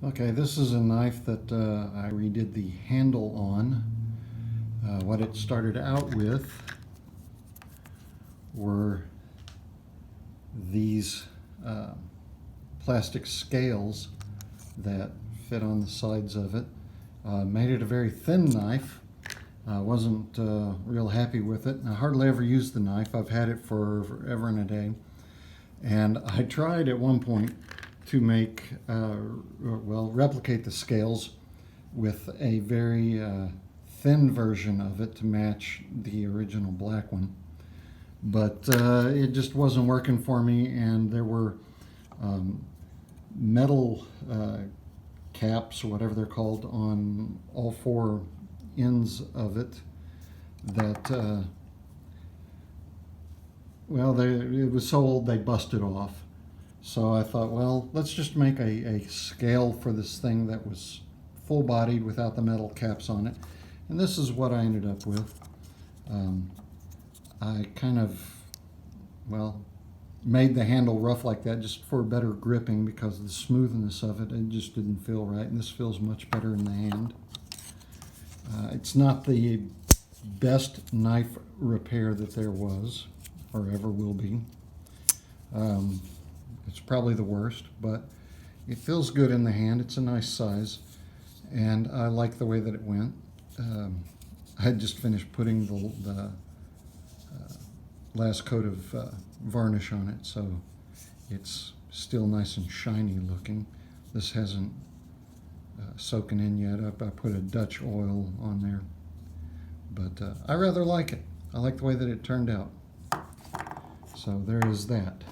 Okay, this is a knife that I redid the handle on. What it started out with were these plastic scales that fit on the sides of it. Made it a very thin knife. I wasn't real happy with it. I hardly ever use the knife. I've had it for forever and a day. And I tried at one point to make, replicate the scales with a very thin version of it to match the original black one. But it just wasn't working for me, and there were metal caps, or whatever they're called, on all four ends of it that it was so old they busted off. So I thought, well, let's just make a scale for this thing that was full bodied without the metal caps on it. And this is what I ended up with. I kind of, made the handle rough like that just for better gripping, because of the smoothness of it. It just didn't feel right, and this feels much better in the hand. It's not the best knife repair that there was or ever will be. It's probably the worst, but it feels good in the hand. It's a nice size, and I like the way that it went. I had just finished putting the last coat of varnish on it, so it's still nice and shiny looking. This hasn't soaking in yet. I put a Dutch oil on there, but I rather like it. I like the way that it turned out. So there is that.